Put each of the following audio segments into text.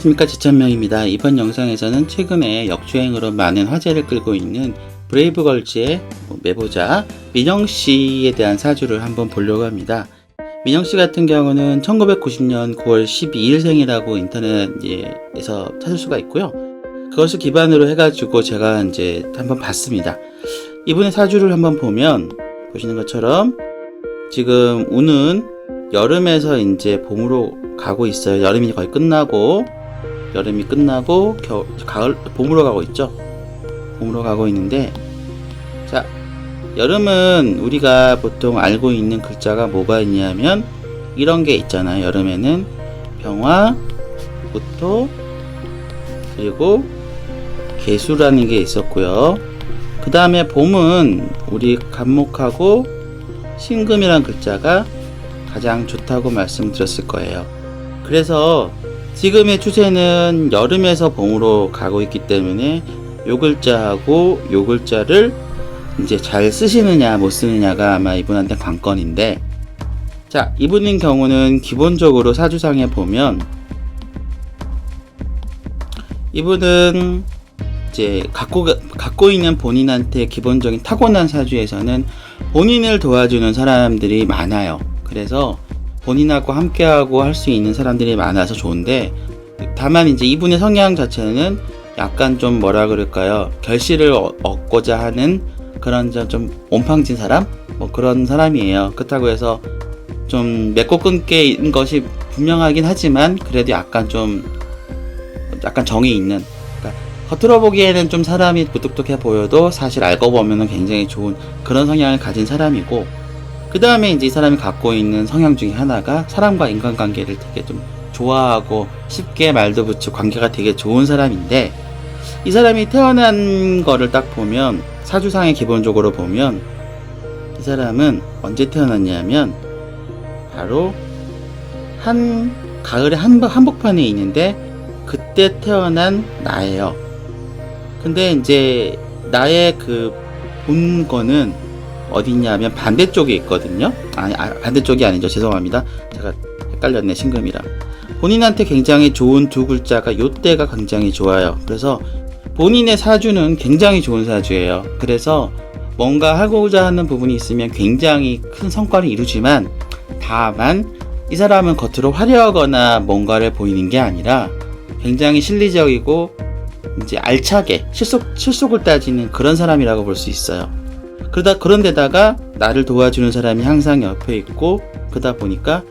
안녕하십니까, 지천명입니다. 이번 영상에서는 최근에 역주행으로 많은 화제를 끌고 있는 브레이브걸즈의 매보자 민영씨에 대한 사주를 한번 보려고 합니다. 민영씨 같은 경우는 1990년 9월 12일생이라고 인터넷에서 찾을 수가 있고요. 그것을 기반으로 해가지고 제가 이제 한번 봤습니다. 이분의 사주를 한번 보면 보시는 것처럼 지금 운은 여름에서 이제 봄으로 가고 있어요. 여름이 거의 끝나고 가을, 봄으로 가고 있죠. 봄으로 가고 있는데, 자, 여름은 우리가 보통 알고 있는 글자가 뭐가 있냐면 이런 게 있잖아요. 여름에는 병화, 무토, 그리고 개수라는 게 있었고요. 그 다음에 봄은 우리 간목하고 신금이라는 글자가 가장 좋다고 말씀드렸을 거예요. 그래서 지금의 추세는 여름에서 봄으로 가고 있기 때문에 요 글자하고 요 글자를 이제 잘 쓰시느냐 못 쓰느냐가 아마 이분한테 관건인데, 자, 이분인 경우는 기본적으로 사주상에 보면 이분은 이제 갖고 있는 본인한테 기본적인 타고난 사주에서는 본인을 도와주는 사람들이 많아요. 그래서 본인하고 함께하고 할 수 있는 사람들이 많아서 좋은데, 다만 이제 이분의 성향 자체는 약간 좀 뭐라 그럴까요? 결실을 얻고자 하는 그런 좀 온팡진 사람? 뭐 그런 사람이에요. 그렇다고 해서 좀 맺고 끊긴 것이 분명하긴 하지만 그래도 약간 정이 있는, 그러니까 겉으로 보기에는 좀 사람이 무뚝뚝해 보여도 사실 알고 보면은 굉장히 좋은 그런 성향을 가진 사람이고, 그 다음에 이제 이 사람이 갖고 있는 성향 중에 하나가 사람과 인간관계를 되게 좀 좋아하고 쉽게 말도 붙이고 관계가 되게 좋은 사람인데, 이 사람이 태어난 거를 딱 보면 사주상에 기본적으로 보면 이 사람은 언제 태어났냐면 바로 가을에 한복판에 있는데 그때 태어난 나예요. 근데 이제 나의 그 본거는 어디냐면 반대쪽에 있거든요. 반대쪽이 아니죠. 죄송합니다. 제가 헷갈렸네, 신금이랑. 본인한테 굉장히 좋은 두 글자가 요때가 굉장히 좋아요. 그래서 본인의 사주는 굉장히 좋은 사주예요. 그래서 뭔가 하고자 하는 부분이 있으면 굉장히 큰 성과를 이루지만, 다만 이 사람은 겉으로 화려하거나 뭔가를 보이는 게 아니라 굉장히 실리적이고 이제 알차게 실속을 따지는 그런 사람이라고 볼 수 있어요. 그런데다가 나를 도와주는 사람이 항상 옆에 있고, 그러다 보니까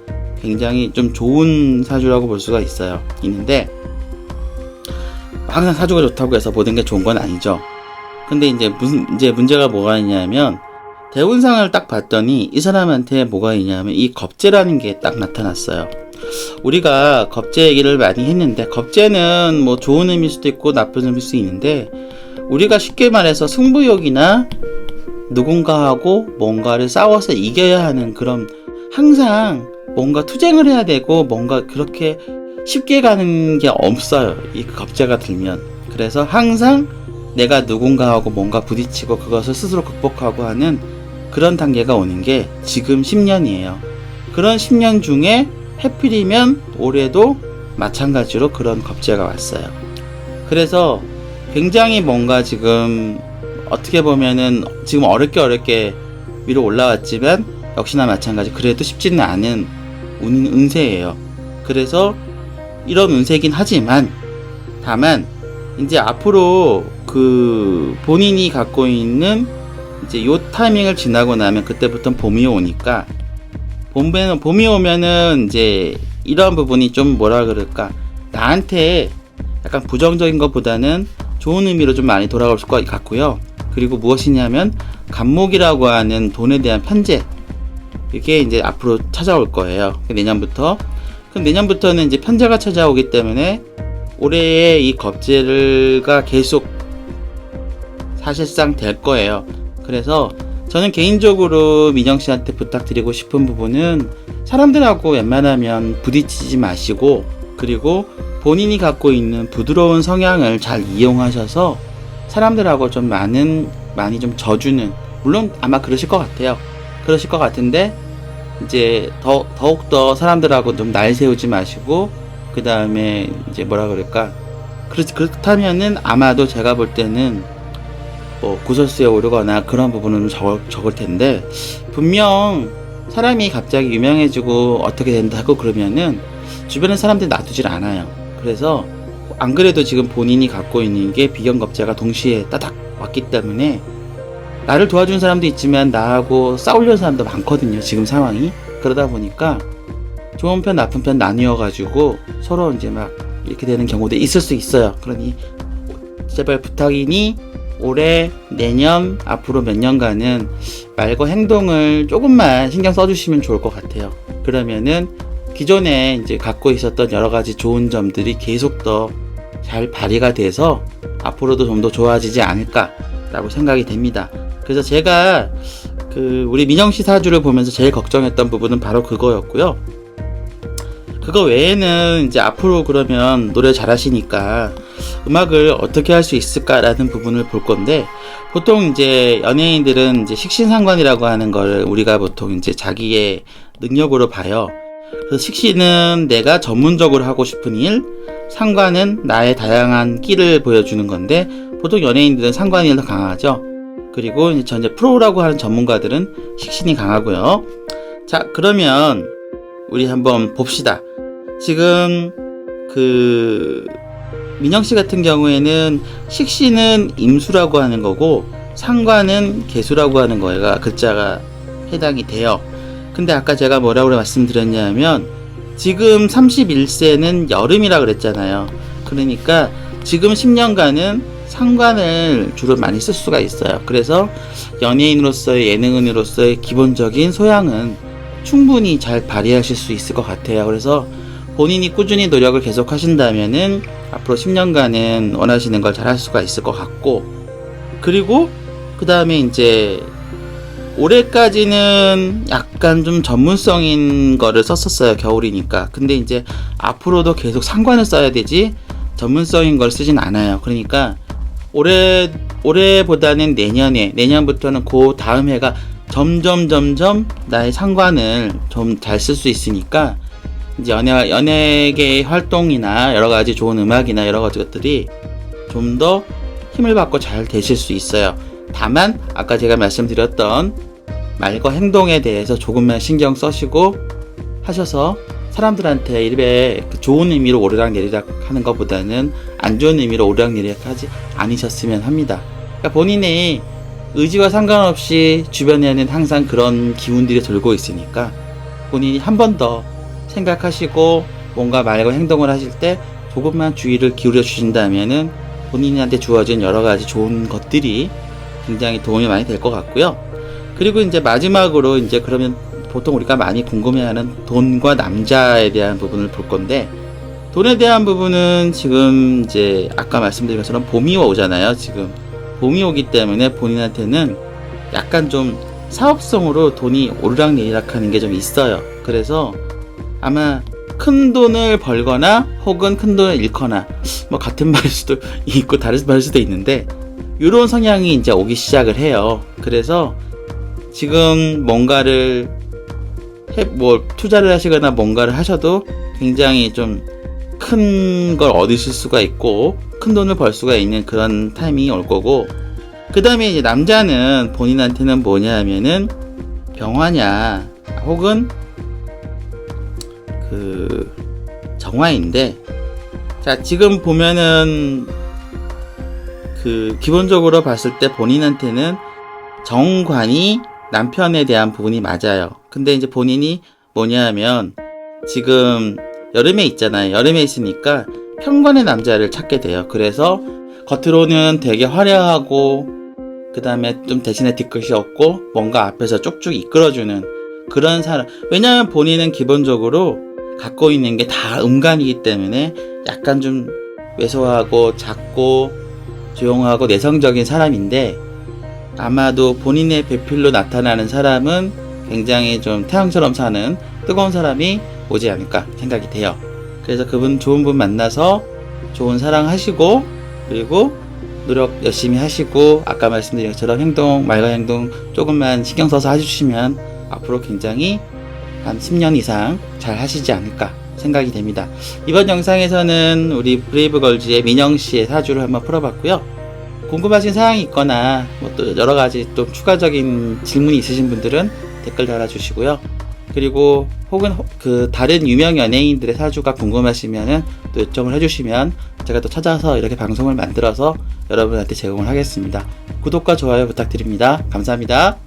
굉장히 좀 좋은 사주라고 볼 수가 있는데, 항상 사주가 좋다고 해서 모든 게 좋은 건 아니죠. 근데 이제 문제가 뭐가 있냐면, 대운상을 딱 봤더니 이 사람한테 뭐가 있냐면 이 겁재라는 게 딱 나타났어요. 우리가 겁재 얘기를 많이 했는데, 겁재는 뭐 좋은 의미일 수도 있고 나쁜 의미일 수도 있는데, 우리가 쉽게 말해서 승부욕이나 누군가하고 뭔가를 싸워서 이겨야 하는 그런, 항상 뭔가 투쟁을 해야 되고 뭔가 그렇게 쉽게 가는 게 없어요, 이 겁재가 들면. 그래서 항상 내가 누군가하고 뭔가 부딪히고 그것을 스스로 극복하고 하는 그런 단계가 오는 게 지금 10년이에요. 그런 10년 중에 해필이면 올해도 마찬가지로 그런 겁재가 왔어요. 그래서 굉장히 뭔가 지금 어떻게 보면은 지금 어렵게 위로 올라왔지만 역시나 마찬가지, 그래도 쉽지는 않은 운세예요. 그래서 이런 운세긴 하지만, 다만 이제 앞으로 그 본인이 갖고 있는 이제 요 타이밍을 지나고 나면 그때부터 봄이 오니까, 봄이 오면은 이제 이런 부분이 좀 뭐라 그럴까, 나한테 약간 부정적인 것보다는 좋은 의미로 좀 많이 돌아올 것 같고요. 그리고 무엇이냐면 간목이라고 하는 돈에 대한 편제, 이게 이제 앞으로 찾아올 거예요. 내년부터. 그럼 내년부터는 이제 편제가 찾아오기 때문에 올해의 이 겁재가 계속 사실상 될 거예요. 그래서 저는 개인적으로 민영씨한테 부탁드리고 싶은 부분은 사람들하고 웬만하면 부딪히지 마시고, 그리고 본인이 갖고 있는 부드러운 성향을 잘 이용하셔서 사람들하고 좀 많이 좀 져주는, 물론 아마 그러실 것 같아요. 그러실 것 같은데, 이제 더욱더 사람들하고 좀 날 세우지 마시고, 그 다음에 이제 뭐라 그럴까, 그렇다면은 아마도 제가 볼 때는 뭐 구설수에 오르거나 그런 부분은 적을 텐데, 분명 사람이 갑자기 유명해지고 어떻게 된다고 그러면은 주변의 사람들이 놔두질 않아요. 그래서 안 그래도 지금 본인이 갖고 있는 게 비경겁자가 동시에 따닥 왔기 때문에 나를 도와준 사람도 있지만 나하고 싸우려는 사람도 많거든요, 지금 상황이. 그러다 보니까 좋은 편 나쁜 편 나뉘어 가지고 서로 이제 막 이렇게 되는 경우도 있을 수 있어요. 그러니 제발 부탁이니 올해, 내년, 앞으로 몇 년간은 말과 행동을 조금만 신경 써주시면 좋을 것 같아요. 그러면은 기존에 이제 갖고 있었던 여러 가지 좋은 점들이 계속 더 잘 발휘가 돼서 앞으로도 좀 더 좋아지지 않을까라고 생각이 됩니다. 그래서 제가 우리 민영씨 사주를 보면서 제일 걱정했던 부분은 바로 그거였고요. 그거 외에는 이제 앞으로 그러면 노래 잘하시니까 음악을 어떻게 할 수 있을까라는 부분을 볼 건데, 보통 이제 연예인들은 이제 식신상관이라고 하는 걸 우리가 보통 이제 자기의 능력으로 봐요. 그래서 식신은 내가 전문적으로 하고 싶은 일, 상관은 나의 다양한 끼를 보여주는 건데, 보통 연예인들은 상관이 더 강하죠. 그리고 이제 프로라고 하는 전문가들은 식신이 강하고요. 자, 그러면 우리 한번 봅시다. 지금 민영씨 같은 경우에는 식신은 임수라고 하는 거고 상관은 계수라고 하는 거가 글자가 해당이 돼요. 근데 아까 제가 뭐라고 말씀드렸냐면 지금 31세는 여름이라 그랬잖아요. 그러니까 지금 10년간은 상관을 주로 많이 쓸 수가 있어요. 그래서 연예인으로서의, 예능인으로서의 기본적인 소양은 충분히 잘 발휘하실 수 있을 것 같아요. 그래서 본인이 꾸준히 노력을 계속 하신다면은 앞으로 10년간은 원하시는 걸 잘 할 수가 있을 것 같고, 그리고 그 다음에 이제 올해까지는 약간 좀 전문성인 거를 썼었어요, 겨울이니까. 근데 이제 앞으로도 계속 상관을 써야 되지 전문성인 걸 쓰진 않아요. 그러니까 올해보다는 내년부터는 그 다음 해가 점점 나의 상관을 좀 잘 쓸 수 있으니까 이제 연예계의 활동이나 여러 가지 좋은 음악이나 여러 가지 것들이 좀 더 힘을 받고 잘 되실 수 있어요. 다만 아까 제가 말씀드렸던 말과 행동에 대해서 조금만 신경 써시고 하셔서 사람들한테 입에 좋은 의미로 오르락내리락 하는 것보다는 안 좋은 의미로 오르락내리락 하지 않으셨으면 합니다. 그러니까 본인의 의지와 상관없이 주변에는 항상 그런 기운들이 돌고 있으니까 본인이 한 번 더 생각하시고 뭔가 말과 행동을 하실 때 조금만 주의를 기울여 주신다면은 본인한테 주어진 여러 가지 좋은 것들이 굉장히 도움이 많이 될 것 같고요. 그리고 이제 마지막으로 이제 그러면 보통 우리가 많이 궁금해하는 돈과 남자에 대한 부분을 볼 건데, 돈에 대한 부분은 지금 이제 아까 말씀드린 것처럼 봄이 오잖아요. 지금 봄이 오기 때문에 본인한테는 약간 좀 사업성으로 돈이 오르락내리락 하는 게 좀 있어요. 그래서 아마 큰 돈을 벌거나 혹은 큰 돈을 잃거나 뭐 같은 말일 수도 있고 다른 말일 수도 있는데 이런 성향이 이제 오기 시작을 해요. 그래서 지금 뭔가를 투자를 하시거나 뭔가를 하셔도 굉장히 좀 큰 걸 얻으실 수가 있고 큰 돈을 벌 수가 있는 그런 타이밍이 올 거고, 그 다음에 이제 남자는 본인한테는 뭐냐 하면은 병화냐 혹은 정화인데, 자 지금 보면은 기본적으로 봤을 때 본인한테는 정관이 남편에 대한 부분이 맞아요. 근데 이제 본인이 뭐냐 하면 지금 여름에 있잖아요. 여름에 있으니까 편관의 남자를 찾게 돼요. 그래서 겉으로는 되게 화려하고 그 다음에 좀 대신에 뒤끝이 없고 뭔가 앞에서 쭉쭉 이끌어주는 그런 사람. 왜냐하면 본인은 기본적으로 갖고 있는 게 다 음간이기 때문에 약간 좀 왜소하고 작고 조용하고 내성적인 사람인데, 아마도 본인의 배필로 나타나는 사람은 굉장히 좀 태양처럼 사는 뜨거운 사람이 오지 않을까 생각이 돼요. 그래서 그분 좋은 분 만나서 좋은 사랑 하시고, 그리고 노력 열심히 하시고 아까 말씀드린 것처럼 말과 행동 조금만 신경 써서 해주시면 앞으로 굉장히 한 10년 이상 잘 하시지 않을까 생각이 됩니다. 이번 영상에서는 우리 브레이브걸즈의 민영씨의 사주를 한번 풀어봤고요. 궁금하신 사항이 있거나 뭐 또 여러가지 또 추가적인 질문이 있으신 분들은 댓글 달아주시고요. 그리고 혹은 그 다른 유명 연예인들의 사주가 궁금하시면은 또 요청을 해주시면 제가 또 찾아서 이렇게 방송을 만들어서 여러분한테 제공을 하겠습니다. 구독과 좋아요 부탁드립니다. 감사합니다.